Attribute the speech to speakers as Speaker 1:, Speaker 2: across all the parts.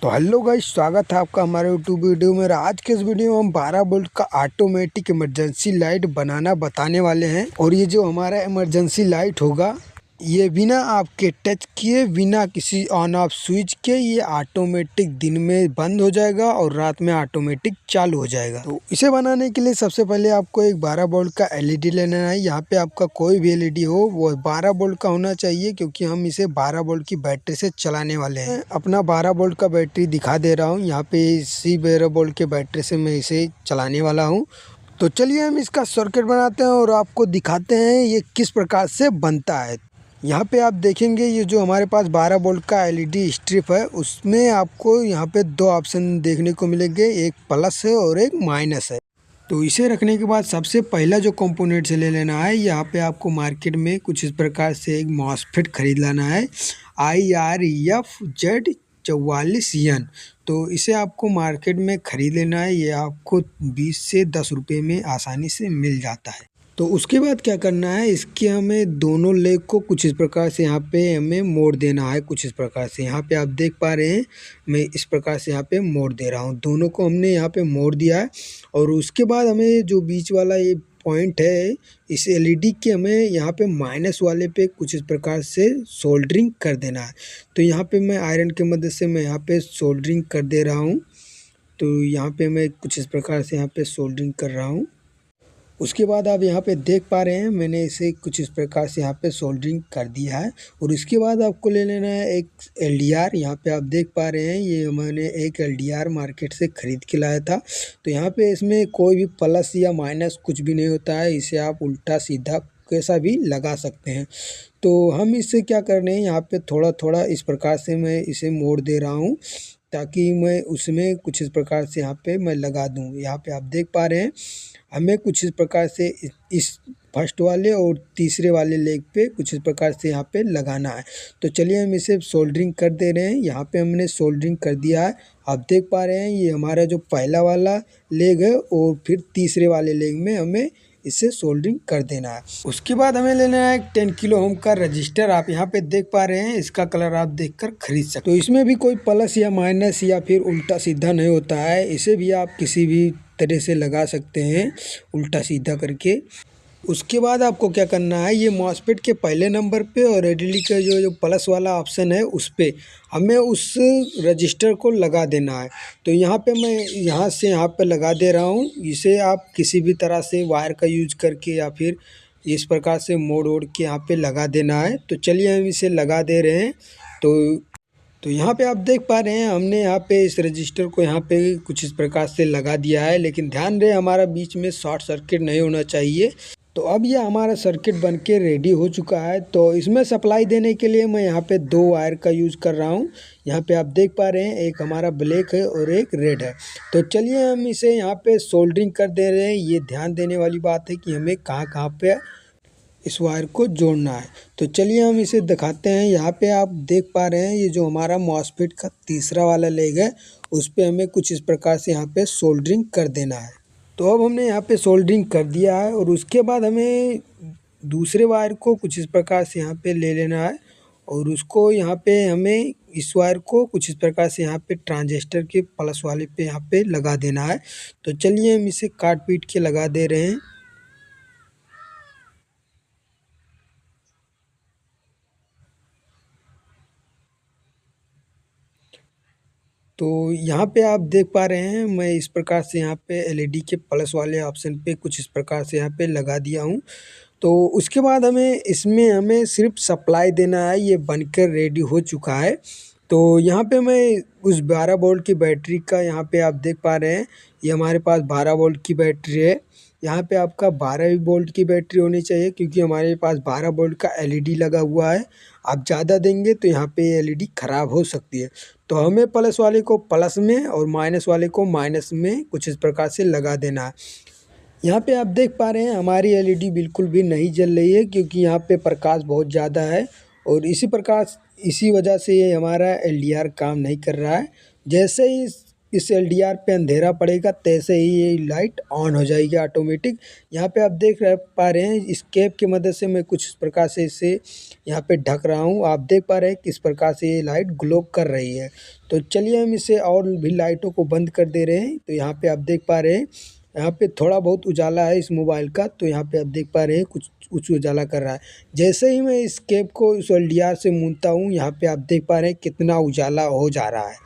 Speaker 1: तो hello guys, स्वागत है आपका हमारे यूट्यूब वीडियो में। आज के इस वीडियो में हम 12 वोल्ट का ऑटोमेटिक इमरजेंसी लाइट बनाना बताने वाले हैं। और ये जो हमारा इमरजेंसी लाइट होगा, ये बिना आपके टच किए, बिना किसी ऑन ऑफ स्विच के, ये ऑटोमेटिक दिन में बंद हो जाएगा और रात में ऑटोमेटिक चालू हो जाएगा। तो इसे बनाने के लिए सबसे पहले आपको एक 12 वोल्ट का एलईडी लेना है। यहाँ पे आपका कोई भी एलईडी हो, वो 12 वोल्ट का होना चाहिए, क्योंकि हम इसे 12 वोल्ट की बैटरी से चलाने वाले हैं। अपना 12 वोल्ट का बैटरी दिखा दे रहा हूँ। यहाँ पे इसी 12 वोल्ट के बैटरी से मैं इसे चलाने वाला हूँ। तो चलिए हम इसका सर्किट बनाते हैं और आपको दिखाते हैं ये किस प्रकार से बनता है। यहाँ पे आप देखेंगे, ये जो हमारे पास 12 वोल्ट का एलईडी स्ट्रिप है, उसमें आपको यहाँ पे दो ऑप्शन देखने को मिलेंगे, एक प्लस है और एक माइनस है। तो इसे रखने के बाद सबसे पहला जो कंपोनेंट से ले लेना है, यहाँ पे आपको मार्केट में कुछ इस प्रकार से एक मॉसफेट खरीद लाना है, IREFZ44N। तो इसे आपको मार्केट में खरीद लेना है। ये आपको 20 से 10 रुपये में आसानी से मिल जाता है। तो उसके बाद क्या करना है, इसके हमें दोनों लेग को कुछ इस प्रकार से यहाँ पे हमें मोड़ देना है। कुछ इस प्रकार से यहाँ पे आप देख पा रहे हैं, मैं इस प्रकार से यहाँ पे मोड़ दे रहा हूँ। दोनों को हमने यहाँ पे मोड़ दिया है। और उसके बाद हमें जो बीच वाला ये पॉइंट है, इस एलईडी के हमें यहाँ पे माइनस वाले पे कुछ इस प्रकार से सोल्डरिंग कर देना है। तो यहाँ पे मैं आयरन की मदद से मैं यहाँ पे सोल्डरिंग कर दे रहा हूँ। तो यहाँ पे मैं कुछ इस प्रकार से यहाँ पे सोल्डरिंग कर रहा हूँ। उसके बाद आप यहाँ पे देख पा रहे हैं, मैंने इसे कुछ इस प्रकार से यहाँ पे सोल्डरिंग कर दिया है। और इसके बाद आपको ले लेना है एक एलडीआर। यहाँ पे आप देख पा रहे हैं, ये मैंने एक एलडीआर मार्केट से ख़रीद के लाया था। तो यहाँ पे इसमें कोई भी प्लस या माइनस कुछ भी नहीं होता है। इसे आप उल्टा सीधा कैसा भी लगा सकते हैं। तो हम इससे क्या कर रहे हैं, यहाँ पे थोड़ा थोड़ा इस प्रकार से मैं इसे मोड़ दे रहा हूँ, ताकि मैं उसमें कुछ इस प्रकार से यहाँ पे मैं लगा दूँ। यहाँ पे आप देख पा रहे हैं, हमें कुछ इस प्रकार से इस फर्स्ट वाले और तीसरे वाले लेग पे कुछ इस प्रकार से यहाँ पे लगाना है। तो चलिए हम इसे सोल्डरिंग कर दे रहे हैं। यहाँ पे हमने सोल्डरिंग कर दिया है। आप देख पा रहे हैं, ये हमारा जो पहला वाला लेग है और फिर तीसरे वाले लेग में हमें इसे सोल्डरिंग कर देना है। उसके बाद हमें लेना है एक 10 किलो ओम का रजिस्टर। आप यहाँ पे देख पा रहे हैं, इसका कलर आप देखकर खरीद सकते। तो इसमें भी कोई प्लस या माइनस या फिर उल्टा सीधा नहीं होता है। इसे भी आप किसी भी तरह से लगा सकते हैं, उल्टा सीधा करके। उसके बाद आपको क्या करना है, ये मॉसफेट के पहले नंबर पे और एलईडी का जो प्लस वाला ऑप्शन है, उस पे हमें उस रजिस्टर को लगा देना है। तो यहाँ पे मैं यहाँ से यहाँ पे लगा दे रहा हूँ। इसे आप किसी भी तरह से वायर का यूज करके या फिर इस प्रकार से मोड़ ओड़ के यहाँ पे लगा देना है। तो चलिए हम इसे लगा दे रहे हैं। तो यहाँ पे आप देख पा रहे हैं, हमने यहाँ पे इस रजिस्टर को यहाँ पे कुछ इस प्रकार से लगा दिया है। लेकिन ध्यान रहे, हमारा बीच में शॉर्ट सर्किट नहीं होना चाहिए। तो अब ये हमारा सर्किट बनके रेडी हो चुका है। तो इसमें सप्लाई देने के लिए मैं यहाँ पे दो वायर का यूज़ कर रहा हूँ। यहाँ पे आप देख पा रहे हैं, एक हमारा ब्लैक है और एक रेड है। तो चलिए हम इसे यहाँ पे सोल्डरिंग कर दे रहे हैं। ये ध्यान देने वाली बात है कि हमें कहाँ कहाँ पे इस वायर को जोड़ना है। तो चलिए हम इसे दिखाते हैं। यहाँ पे आप देख पा रहे हैं, ये जो हमारा मॉसफेट का तीसरा वाला लेग है, उस पे हमें कुछ इस प्रकार से यहाँ पे सोल्डरिंग कर देना है। तो अब हमने यहाँ पे सोल्डरिंग कर दिया है। और उसके बाद हमें दूसरे वायर को कुछ इस प्रकार से यहाँ पे ले लेना है और उसको यहाँ पे हमें इस वायर को कुछ इस प्रकार से यहाँ पे ट्रांजिस्टर के प्लस वाले पे यहाँ पे लगा देना है। तो चलिए हम इसे काट पीट के लगा दे रहे हैं। तो यहाँ पे आप देख पा रहे हैं, मैं इस प्रकार से यहाँ पे एलईडी के प्लस वाले ऑप्शन पे कुछ इस प्रकार से यहाँ पे लगा दिया हूँ। तो उसके बाद हमें सिर्फ सप्लाई देना है। ये बनकर रेडी हो चुका है। तो यहाँ पे मैं उस 12 वोल्ट की बैटरी का, यहाँ पे आप देख पा रहे हैं, ये हमारे पास 12 वोल्ट की बैटरी है। यहाँ पे आपका 12 वोल्ट की बैटरी होनी चाहिए, क्योंकि हमारे पास 12 वोल्ट का एलईडी लगा हुआ है। आप ज़्यादा देंगे तो यहाँ पे एलईडी ख़राब हो सकती है। तो हमें प्लस वाले को प्लस में और माइनस वाले को माइनस में कुछ इस प्रकार से लगा देना है। यहाँ पे आप देख पा रहे हैं, हमारी एलईडी बिल्कुल भी नहीं जल रही है, क्योंकि यहाँ पे प्रकाश बहुत ज़्यादा है और इसी वजह से ये हमारा एलडीआर काम नहीं कर रहा है। जैसे ही इस एलडीआर पे अंधेरा पड़ेगा तैसे ही ये लाइट ऑन हो जाएगी ऑटोमेटिक। यहाँ पे आप देख पा रहे हैं इस कैप की मदद से मैं कुछ इस प्रकार से इसे यहाँ पे ढक रहा हूँ। आप देख पा रहे हैं किस प्रकार से ये लाइट ग्लो कर रही है। तो चलिए हम इसे और भी लाइटों को बंद कर दे रहे हैं। तो यहाँ पे आप देख पा रहे हैं यहाँ पे थोड़ा बहुत उजाला है इस मोबाइल का। तो यहाँ पे आप देख पा रहे हैं कुछ उजाला कर रहा है। जैसे ही मैं इस कैप को इस एलडीआर से मूंदता हूँ यहाँ पे आप देख पा रहे हैं कितना उजाला हो जा रहा है।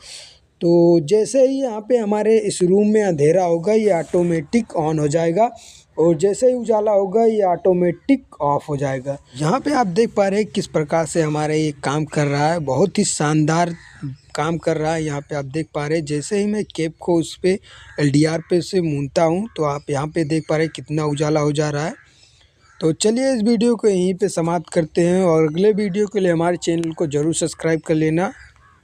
Speaker 1: तो जैसे ही यहाँ पे हमारे इस रूम में अंधेरा होगा ये ऑटोमेटिक ऑन हो जाएगा और जैसे ही उजाला होगा ये ऑटोमेटिक ऑफ हो जाएगा। यहाँ पे आप देख पा रहे हैं किस प्रकार से हमारा ये काम कर रहा है, बहुत ही शानदार काम कर रहा है। यहाँ पे आप देख पा रहे हैं जैसे ही मैं कैप को उस पे एलडीआर पे से मूंदता हूँ तो आप यहाँ पे देख पा रहे हैं कितना उजाला हो जा रहा है। तो चलिए इस वीडियो को यहीं पे समाप्त करते हैं और अगले वीडियो के लिए हमारे चैनल को ज़रूर सब्सक्राइब कर लेना।